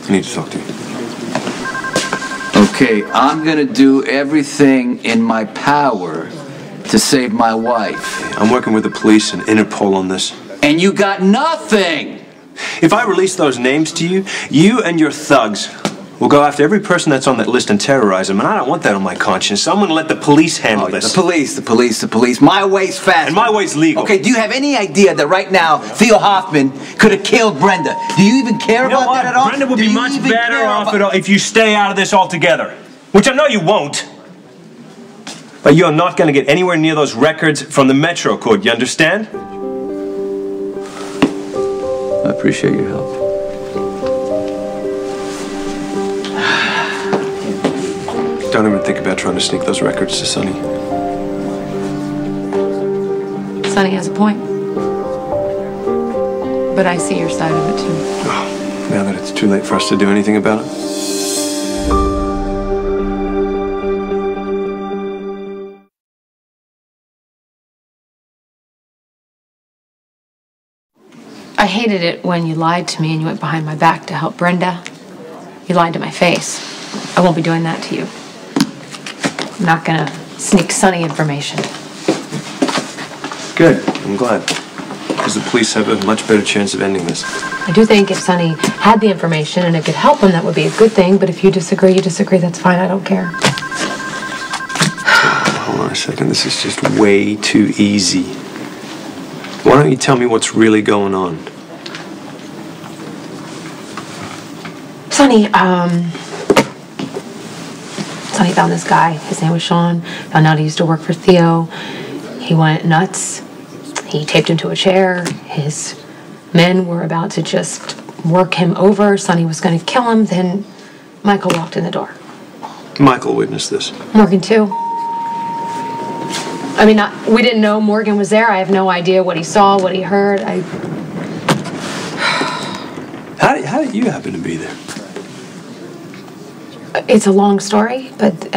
I need to talk to you. Okay, I'm gonna do everything in my power to save my wife. I'm working with the police and Interpol on this. And you got nothing! If I release those names to you, you and your thugs will go after every person that's on that list and terrorize them, and I don't want that on my conscience, so I'm gonna let the police handle this. The police. My way's fast. And my way's legal. Okay, do you have any idea that right now Theo Hoffman could have killed Brenda? Do you even care about that at all? Brenda would be much better off if you stay out of this altogether. Which I know you won't. But you're not gonna get anywhere near those records from the Metro Court, you understand? I appreciate your help. Don't even think about trying to sneak those records to Sonny. Sonny has a point. But I see your side of it, too. Oh, now that it's too late for us to do anything about it? I hated it when you lied to me and you went behind my back to help Brenda. You lied to my face. I won't be doing that to you. I'm not gonna sneak Sonny information. Good. I'm glad. Because the police have a much better chance of ending this. I do think if Sonny had the information and it could help him, that would be a good thing. But if you disagree, that's fine. I don't care. Hold on a second. This is just way too easy. Why don't you tell me what's really going on? Sonny found this guy. His name was Sean. Found out he used to work for Theo. He went nuts. He taped him to a chair. His men were about to just work him over. Sonny was going to kill him. Then Michael walked in the door. Michael witnessed this. Morgan, too. I mean, we didn't know Morgan was there. I have no idea what he saw, what he heard. How did you happen to be there? It's a long story, but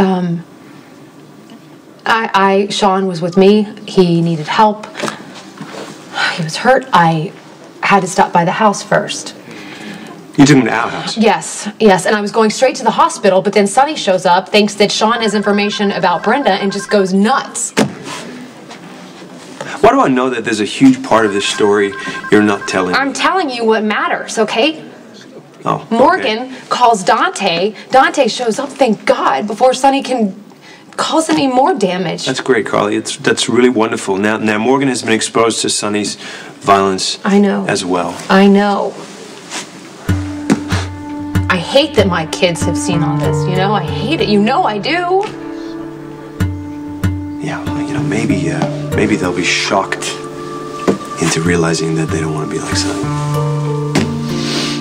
Sean was with me. He needed help. He was hurt. I had to stop by the house first. You took him to our house? Yes, and I was going straight to the hospital, but then Sonny shows up, thinks that Sean has information about Brenda, and just goes nuts. Why do I know that there's a huge part of this story you're not telling me? I'm telling you what matters, okay? Oh, Morgan calls Dante. Dante shows up, thank God, before Sonny can cause any more damage. That's great, Carly. That's really wonderful. Now Morgan has been exposed to Sonny's violence. I know. As well. I know. I hate that my kids have seen all this, you know? I hate it. You know I do. Yeah, well, you know, maybe they'll be shocked into realizing that they don't want to be like Sonny.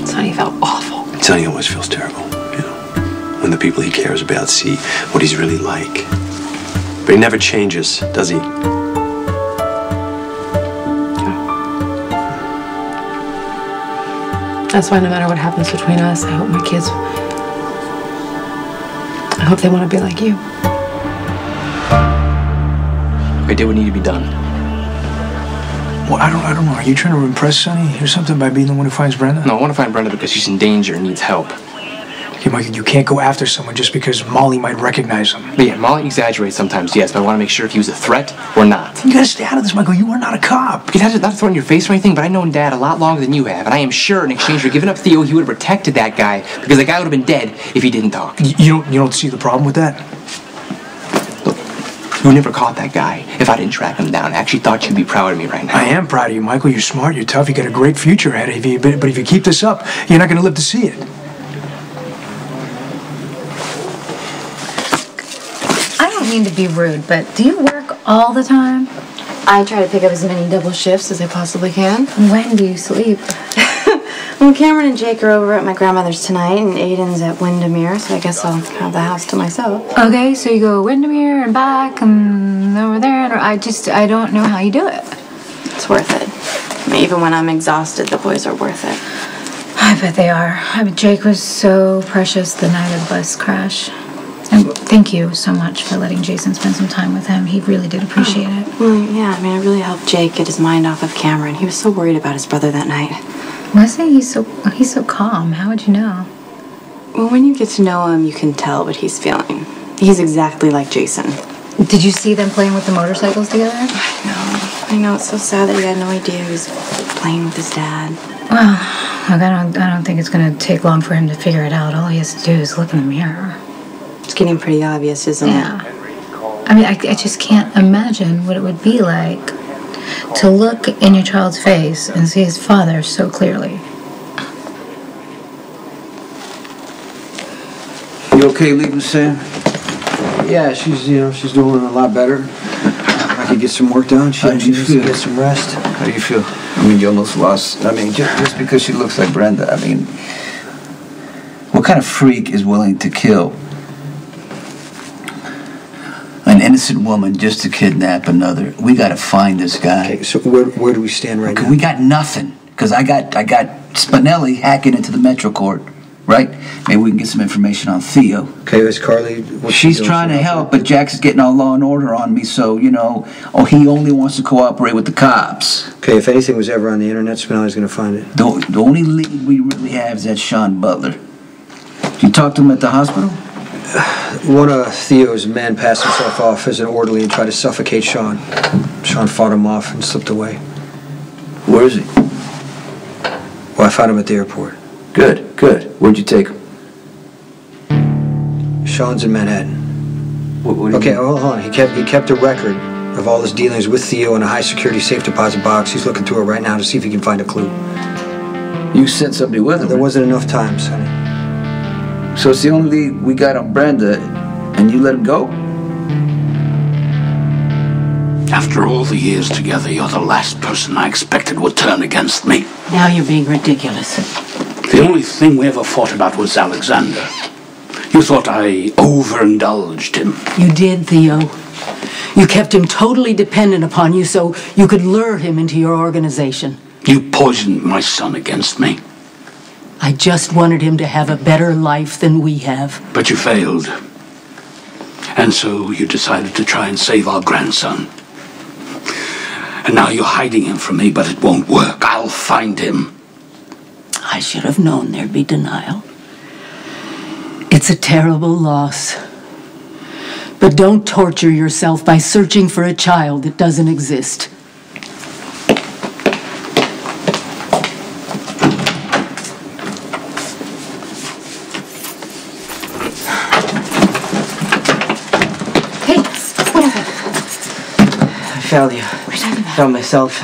Sonny felt awful. Sonny always feels terrible, you know, when the people he cares about see what he's really like. But he never changes, does he? That's why no matter what happens between us, I hope my kids, I hope they want to be like you. I did what needed to be done. Well, I don't know. Are you trying to impress Sonny or something by being the one who finds Brenda? No, I want to find Brenda because she's in danger and needs help. Okay, Michael, you can't go after someone just because Molly might recognize him. But yeah, Molly exaggerates sometimes, yes, but I want to make sure if he was a threat or not. You gotta stay out of this, Michael. You are not a cop. Not to throw in your face or anything, but I've known Dad a lot longer than you have, and I am sure in exchange for giving up Theo, he would have protected that guy because the guy would have been dead if he didn't talk. You don't see the problem with that? Look, you never caught that guy if I didn't track him down. I actually thought you'd be proud of me right now. I am proud of you, Michael. You're smart, you're tough, you got a great future ahead of you, but if you keep this up, you're not gonna live to see it. I don't mean to be rude, but do you work all the time? I try to pick up as many double shifts as I possibly can. When do you sleep? Well, Cameron and Jake are over at my grandmother's tonight, and Aiden's at Windermere, so I guess I'll have the house to myself. Okay, so you go Windermere and back and over there, and I don't know how you do it. It's worth it. I mean, even when I'm exhausted, the boys are worth it. I bet they are. Jake was so precious the night of the bus crash. And thank you so much for letting Jason spend some time with him. He really did appreciate it. Well, yeah, I mean, I really helped Jake get his mind off of Cameron. He was so worried about his brother that night. Was he? He's so calm. How would you know? Well, when you get to know him, you can tell what he's feeling. He's exactly like Jason. Did you see them playing with the motorcycles together? I know. It's so sad that he had no idea he was playing with his dad. Well, look, I don't think it's gonna take long for him to figure it out. All he has to do is look in the mirror. It's getting pretty obvious, isn't it? Yeah. I mean, I just can't imagine what it would be like to look in your child's face and see his father so clearly. You okay leaving, Sam? Yeah, she's doing a lot better. I could get some work done. She needs to get some rest. How do you feel? I mean, you almost lost. I mean, just because she looks like Brenda, I mean, what kind of freak is willing to kill an innocent woman just to kidnap another? We got to find this guy. Okay, so where do we stand right now? We got nothing, because I got Spinelli hacking into the Metro Court, right? Maybe we can get some information on Theo. Okay, is Carly... She's trying to help, but Jax is getting all law and order on me, so, he only wants to cooperate with the cops. Okay, if anything was ever on the internet, Spinelli's going to find it. The only lead we really have is that Sean Butler. Did you talk to him at the hospital? One of Theo's men passed himself off as an orderly and tried to suffocate Sean. Sean fought him off and slipped away. Where is he? Well, I found him at the airport. Good. Where'd you take him? Sean's in Manhattan. What do you Okay, mean? hold on. He kept a record of all his dealings with Theo in a high-security safe deposit box. He's looking through it right now to see if he can find a clue. You sent somebody with him? There wasn't enough time, Sonny. So it's the only lead we got on Brenda, and you let him go? After all the years together, you're the last person I expected would turn against me. Now you're being ridiculous. The only thing we ever fought about was Alexander. You thought I overindulged him. You did, Theo. You kept him totally dependent upon you so you could lure him into your organization. You poisoned my son against me. I just wanted him to have a better life than we have. But you failed. And so you decided to try and save our grandson. And now you're hiding him from me, but it won't work. I'll find him. I should have known there'd be denial. It's a terrible loss. But don't torture yourself by searching for a child that doesn't exist. Hey, what happened? I failed you. What are you talking about? Found myself.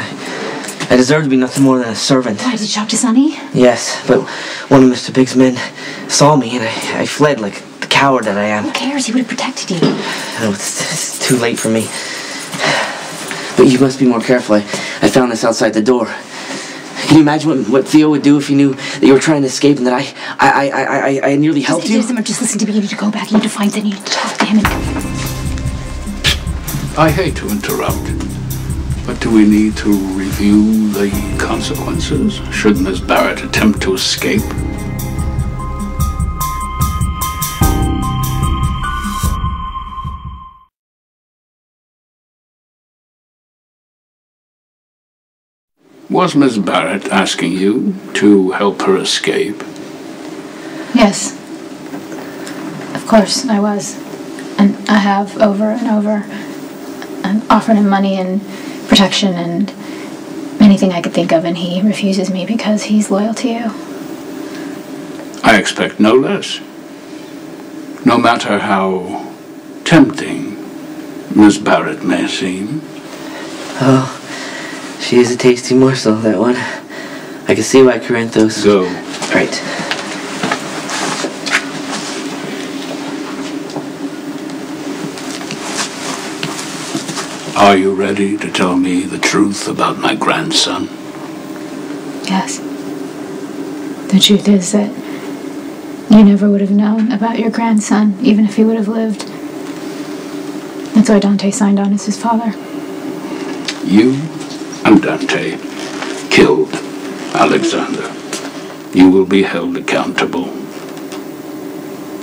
I deserve to be nothing more than a servant. Why, did you talk to Sonny? Yes, but one of Mr. Big's men saw me and I fled like the coward that I am. Who cares? He would have protected you. Oh, it's too late for me. But you must be more careful. I found this outside the door. Can you imagine what Theo would do if he knew that you were trying to escape and that I nearly helped you? Just listen to me. You need to go back. You need to find Sonny. You need to talk to him. I hate to interrupt, but do we need to review the consequences should Miss Barrett attempt to escape? Was Miss Barrett asking you to help her escape? Yes. Of course I was. And I have over and over. I've offered him money and protection and anything I could think of, and he refuses me because he's loyal to you. I expect no less. No matter how tempting Miss Barrett may seem. Oh, she is a tasty morsel, that one. I can see why Corinthos... Go. Right. Are you ready to tell me the truth about my grandson? Yes. The truth is that you never would have known about your grandson, even if he would have lived. That's why Dante signed on as his father. You and Dante killed Alexander. You will be held accountable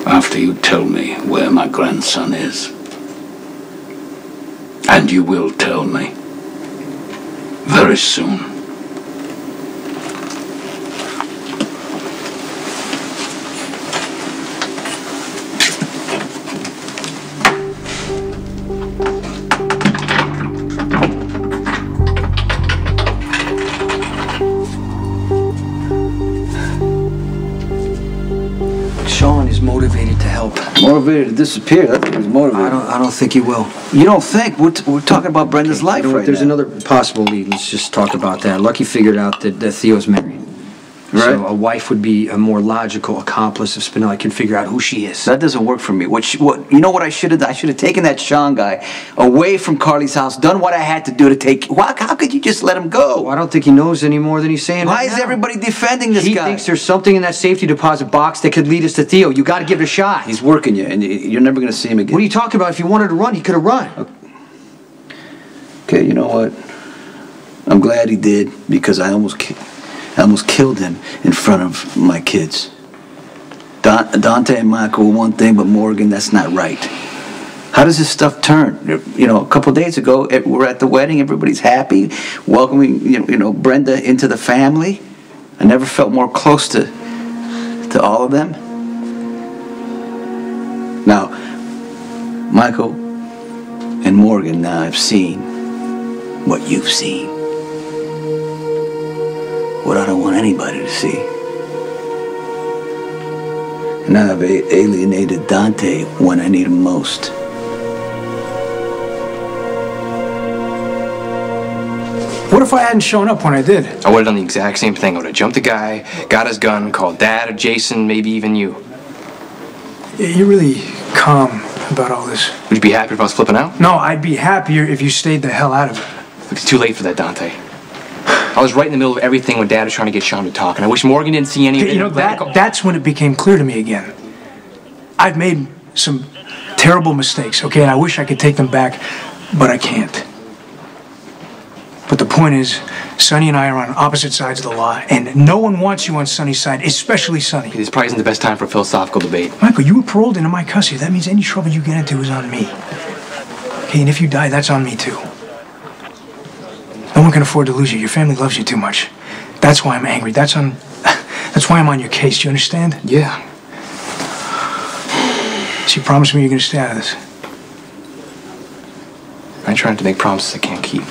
after you tell me where my grandson is. And you will tell me very soon. is motivated to help. Motivated to disappear? I think he's motivated. I don't think he will. You don't think? We're talking about Brenda's life right There's now. another possible lead. Let's just talk about that. Lucky figured out that Theo's married. Right. So a wife would be a more logical accomplice if Spinelli can figure out who she is. That doesn't work for me. You know what I should have done? I should have taken that Sean guy away from Carly's house, done what I had to do to take... How could you just let him go? Well, I don't think he knows any more than he's saying Why right is now. everybody defending this guy? He thinks there's something in that safety deposit box that could lead us to Theo. You got to give it a shot. He's working you, and you're never going to see him again. What are you talking about? If he wanted to run, he could have run. Okay, you know what? I'm glad he did, because I almost killed him in front of my kids. Dante and Michael were one thing, but Morgan, that's not right. How does this stuff turn? You know, a couple days ago, we're at the wedding, everybody's happy, welcoming, Brenda into the family. I never felt more close to all of them. Now, Michael and Morgan, now I've seen what you've seen. What I don't want anybody to see. And now I've alienated Dante when I need him most. What if I hadn't shown up when I did? I would have done the exact same thing. I would have jumped the guy, got his gun, called Dad or Jason, maybe even you. You're really calm about all this. Would you be happy if I was flipping out? No, I'd be happier if you stayed the hell out of it. It's too late for that, Dante. I was right in the middle of everything when Dad was trying to get Sean to talk, and I wish Morgan didn't see any of it. You know, that's when it became clear to me again. I've made some terrible mistakes, okay, and I wish I could take them back, but I can't. But the point is, Sonny and I are on opposite sides of the law, and no one wants you on Sonny's side, especially Sonny. This probably isn't the best time for a philosophical debate. Michael, you were paroled into my custody. That means any trouble you get into is on me. Okay, and if you die, that's on me too. No one can afford to lose you. Your family loves you too much. That's why I'm angry. That's why I'm on your case. Do you understand? Yeah. So you promise me you're going to stay out of this? I try not to make promises I can't keep.